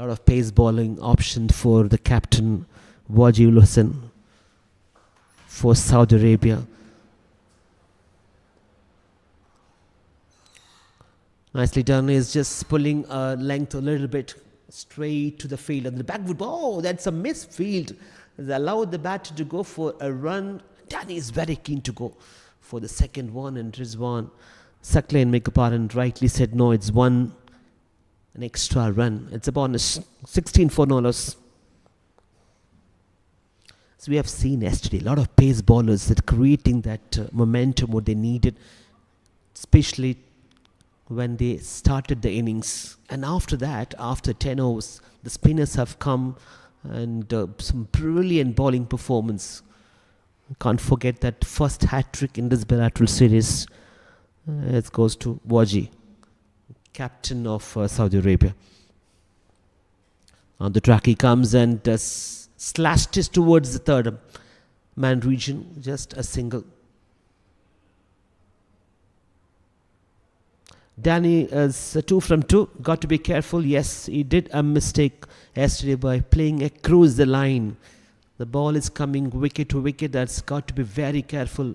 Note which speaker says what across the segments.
Speaker 1: A lot of pace bowling option for the captain, Wajid Hussain, for Saudi Arabia. Nicely done. Is just pulling length a little bit straight to the field. And the backward ball, oh, that's a misfield. They allowed the batter to go for a run. Danny is very keen to go for the second one. And Rizwan Saklain, make a pardon, rightly said no, it's an extra run. It's a bonus. 16 for no loss. So we have seen yesterday a lot of pace bowlers that creating that momentum what they needed, especially when they started the innings. And after that, after 10 overs, the spinners have come and some brilliant bowling performance. Can't forget that first hat-trick in this bilateral series. It goes to Wajid, captain of Saudi Arabia. On the track he comes and slashed it towards the third man region. Just a single. Danny is 2 from 2. Got to be careful. Yes, he did a mistake yesterday by playing across the line. The ball is coming wicket to wicket. That's got to be very careful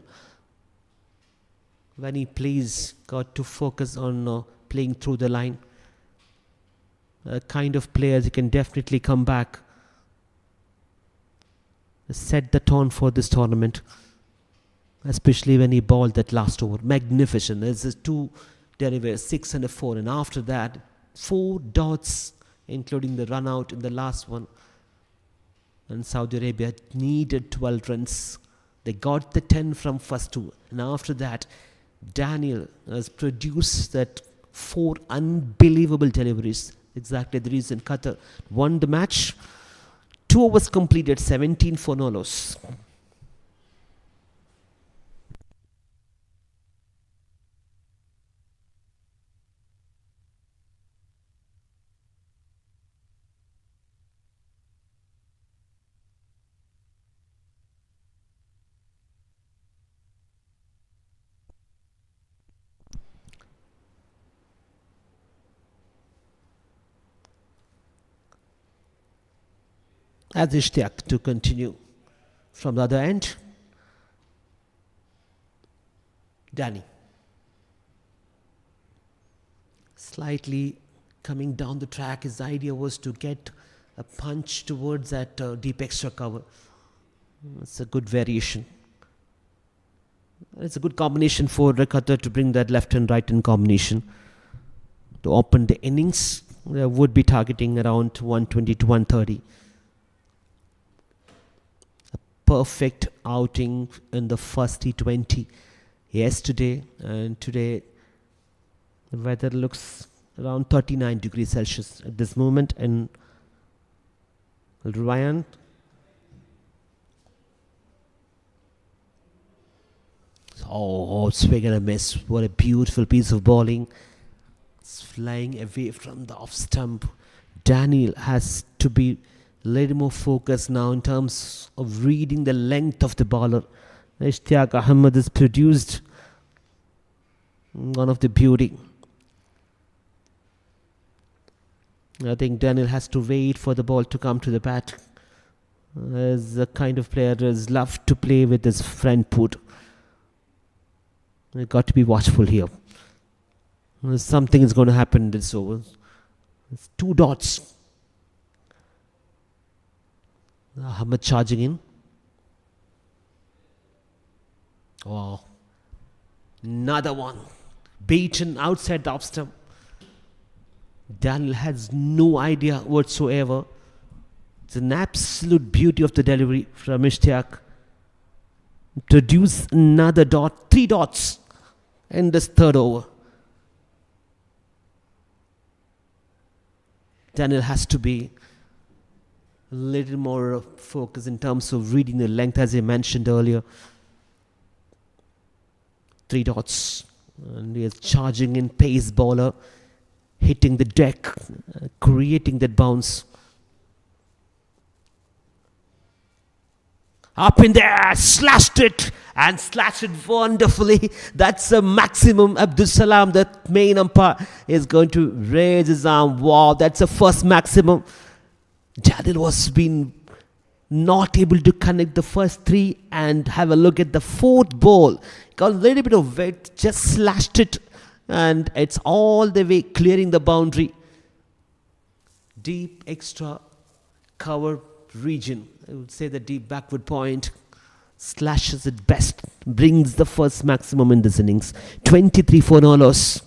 Speaker 1: when he plays. Got to focus on playing through the line. A kind of players, he can definitely come back. Set the tone for this tournament, especially when he bowled that last over. Magnificent. There's 2 derivatives, 6 and a 4, and after that 4 dots, including the run out in the last one. And Saudi Arabia needed 12 runs. They got the 10 from first 2, and after that Daniel has produced that 4 unbelievable deliveries. Exactly the reason Qatar won the match. 2 overs completed, 17 for no loss. As Ishtiaq to continue from the other end. Danny. Slightly coming down the track. His idea was to get a punch towards that deep extra cover. It's a good variation. It's a good combination for Qatar to bring that left and right hand combination to open the innings. They would be targeting around 120 to 130. Perfect outing in the first T20 yesterday, and today the weather looks around 39 degrees Celsius at this moment in Ryan. Oh, swing and a miss. What a beautiful piece of bowling. It's flying away from the off stump. Daniel has to be a little more focused now in terms of reading the length of the bowler. Ishtiaq Ahmed has produced one of the beauty. I think Daniel has to wait for the ball to come to the bat. As the kind of player who loves to play with his front foot. You've got to be watchful here. Something is going to happen this over. It's 2 dots. Ahmed charging in. Oh, another one. Beaten outside the off stump. Daniel has no idea whatsoever. It's an absolute beauty of the delivery from Ishtiaq. Produce another dot. 3 dots in this third over. Daniel has to be a little more focused in terms of reading the length, as I mentioned earlier. 3 dots. And he is charging in, pace bowler, hitting the deck, creating that bounce. Up in there, slashed it, and slashed it wonderfully. That's a maximum. Abdul Salam, the main umpire, is going to raise his arm. Wow, that's a first maximum. Daniel was been not able to connect the first three, and have a look at the fourth ball. Got a little bit of weight, just slashed it, and it's all the way clearing the boundary. Deep extra cover region. I would say the deep backward point. Slashes it best. Brings the first maximum in this innings. 23 for no loss.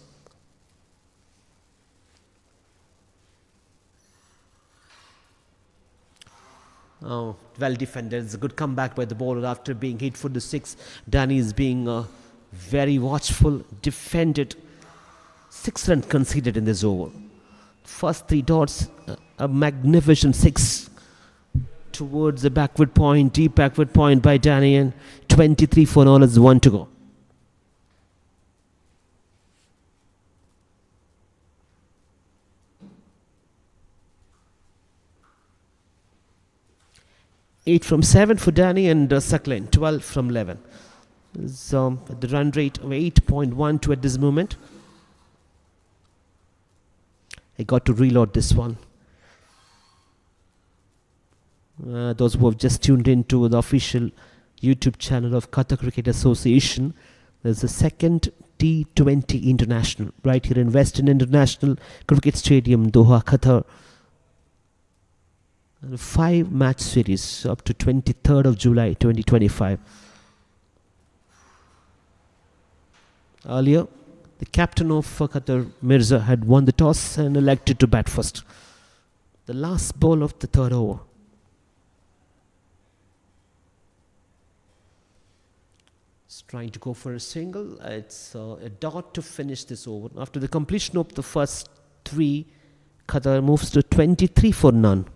Speaker 1: Oh, well defended. It's a good comeback by the bowler after being hit for the six. Danny is being very watchful. Defended. 6 runs conceded in this over. First 3 dots. A magnificent 6 towards the backward point. Deep backward point by Danny. And 23 for no loss. 1 to go. Eight from 7 for Danny, and Suckling 12 from 11. So the run rate of 8.12 at this moment. I got to reload this one. Those who have just tuned into the official YouTube channel of Qatar Cricket Association, there's a second T20 International right here in Western International Cricket Stadium, Doha, Qatar. 5 match series up to 23rd of July 2025. Earlier, the captain of Qatar, Mirza, had won the toss and elected to bat first. The last ball of the 3rd over. It's trying to go for a single. It's a dot to finish this over. After the completion of the first 3, Qatar moves to 23 for none.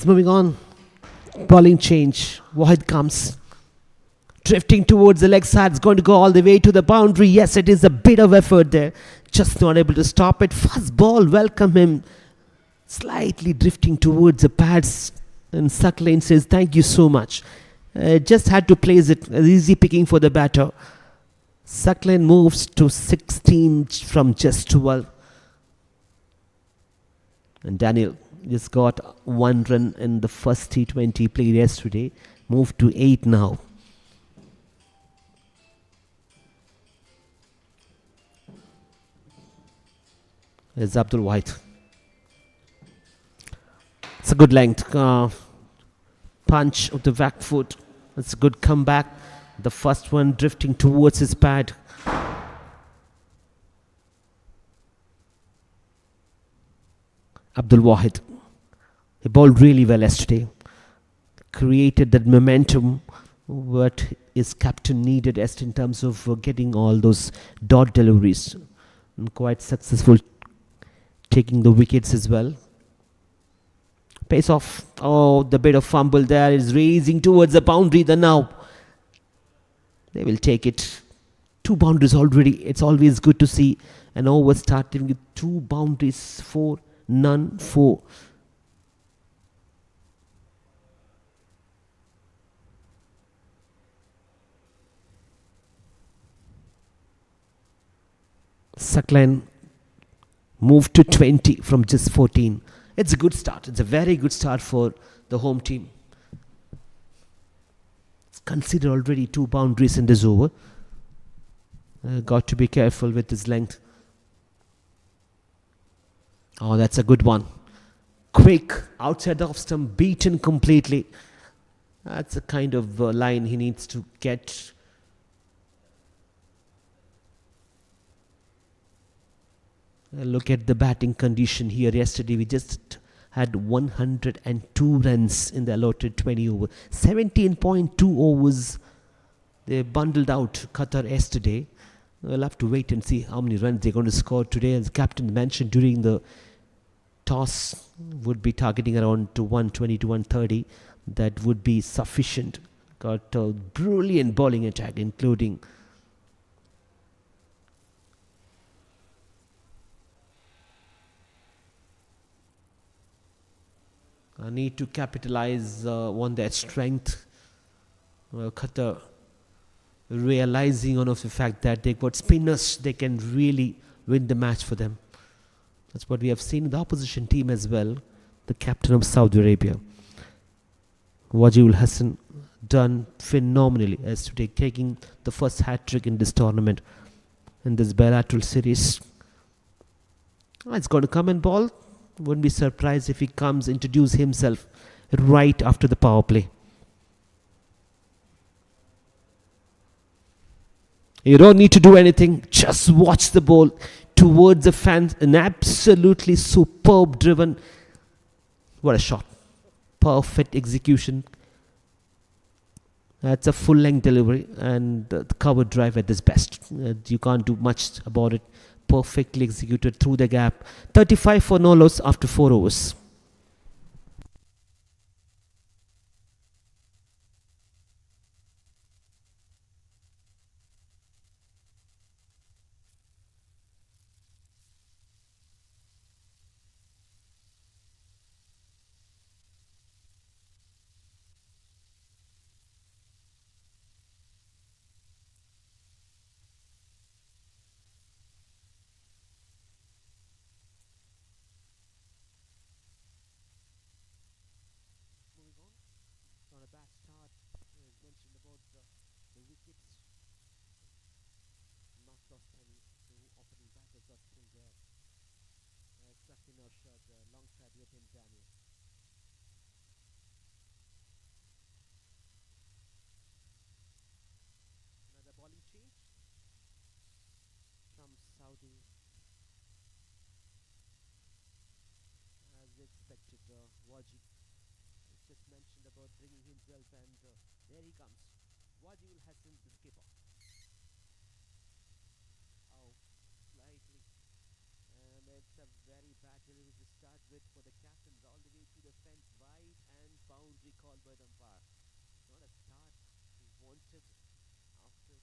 Speaker 1: Moving on, bowling change. Wahid comes, drifting towards the leg side. It's going to go all the way to the boundary. Yes, it is a bit of effort there. Just not able to stop it. Fast ball, welcome him. Slightly drifting towards the pads. And Suckling says, thank you so much. Just had to place it. Easy picking for the batter. Suckling moves to 16 from just 12. And Daniel just got 1 run in the first T20 played yesterday. Moved to 8 now. There's Abdul White. It's a good length. Punch of the back foot. It's a good comeback. The first one drifting towards his pad. Abdul Wahid. He bowled really well yesterday. Created that momentum what his captain needed as in terms of getting all those dot deliveries. And quite successful taking the wickets as well. Pace off. Oh, the bit of fumble there is raising towards the boundary. The now they will take it. 2 boundaries already. It's always good to see an over starting with 2 boundaries. 4, none, 4. Suckling moved to 20 from just 14. It's a good start. It's a very good start for the home team. It's considered already 2 boundaries in this over. Got to be careful with his length. Oh, that's a good one. Quick, outside the off stump, beaten completely. That's a kind of line he needs to get. Look at the batting condition here. Yesterday we just had 102 runs in the allotted 20 over. 17.2 overs they bundled out Qatar yesterday. We'll have to wait and see how many runs they're going to score today. As the captain mentioned during the toss, would be targeting around to 120 to 130. That would be sufficient. Got a brilliant bowling attack, including need to capitalize on their strength. Qatar realizing on of the fact that they've got spinners, they can really win the match for them. That's what we have seen in the opposition team as well. The captain of Saudi Arabia, Wajid Hassan, done phenomenally as today, taking the first hat-trick in this tournament, in this bilateral series. It's going to come and ball. Wouldn't be surprised if he comes, introduce himself right after the power play. You don't need to do anything. Just watch the ball towards the fans. An absolutely superb driven. What a shot. Perfect execution. That's a full-length delivery and the cover drive at its best. You can't do much about it. Perfectly executed through the gap. 35 for no loss after 4 overs. On a bad start, as mentioned about the wickets, not lost any. The opening batters are still there. Sakin Arshad alongside Yatin Daniel. Another bowling change from Saudi, as expected. Wajid just mentioned about bringing himself, and there he comes. Wajid Hassan, the skipper. Oh, slightly. And it's a very bad delivery to start with for the captains, all the way to the fence, wide and boundary called by the umpire. Not a start he wanted after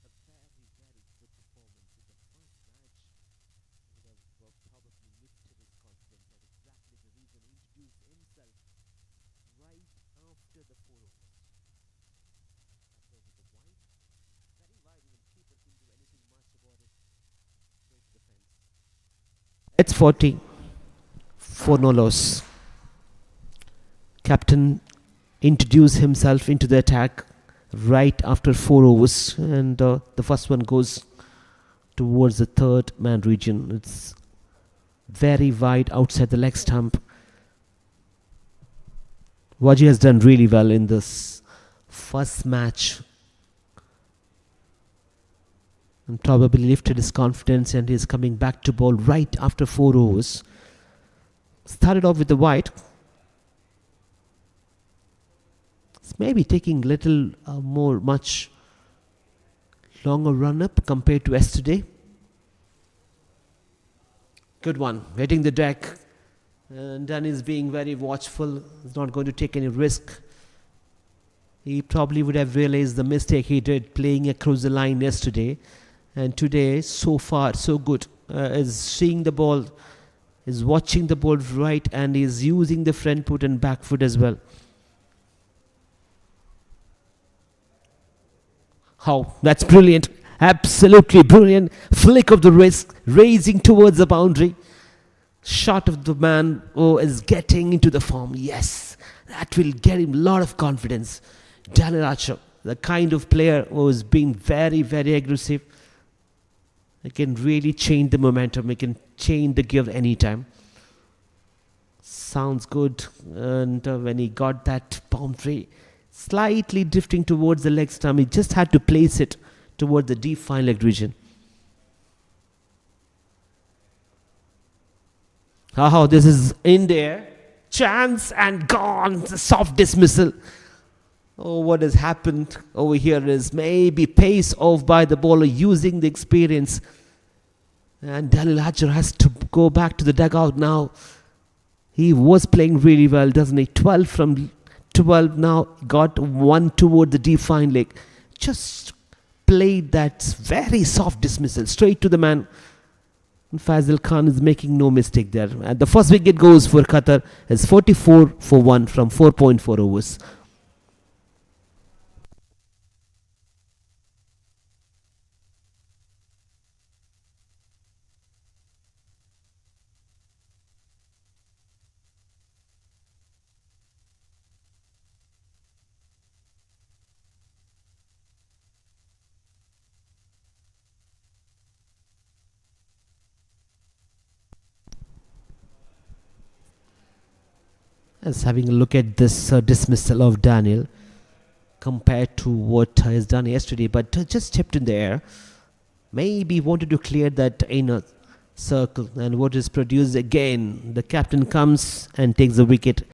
Speaker 1: a very, very good performance in the first match. Would have probably lifted his confidence, and exactly the reason he introduced himself right after the 4 overs. That was with the wide. Very wide, even keeper couldn't do anything much about it. Straight to the fence. It's 40 for no loss. Captain introduced himself into the attack right after 4 overs, and the first one goes towards the third man region. It's very wide outside the leg stump. Wajid has done really well in this first match and probably lifted his confidence, and is coming back to bowl right after 4 overs. Started off with the wide. It's maybe taking little much longer run up compared to yesterday. Good one, hitting the deck. And Dan is being very watchful. He's not going to take any risk. He probably would have realized the mistake he did playing across the line yesterday. And today, so far, so good. Is seeing the ball, is watching the ball right, and is using the front foot and back foot as well. How? That's brilliant. Absolutely brilliant. Flick of the wrist, raising towards the boundary. shot of the man who is getting into the form. Yes, that will get him a lot of confidence. Daniel Archer, the kind of player who has been very, very aggressive. He can really change the momentum. He can change the gear anytime. Sounds good. And when he got that boundary, slightly drifting towards the leg stump, he just had to place it towards the deep fine leg region. Oh, this is in there. Chance and gone. The soft dismissal. Oh, what has happened over here is maybe pace off by the bowler using the experience. And Daniel Archer has to go back to the dugout now. He was playing really well, doesn't he? 12 from 12 now. Got one toward the deep fine leg. Just played that very soft dismissal straight to the man. Fazil Khan is making no mistake there. And the first wicket goes for Qatar as 44 for 1 from 4.4 overs. As having a look at this dismissal of Daniel compared to what he's done yesterday, but just stepped in the air. Maybe wanted to clear that inner circle, and what is produced again. The captain comes and takes the wicket.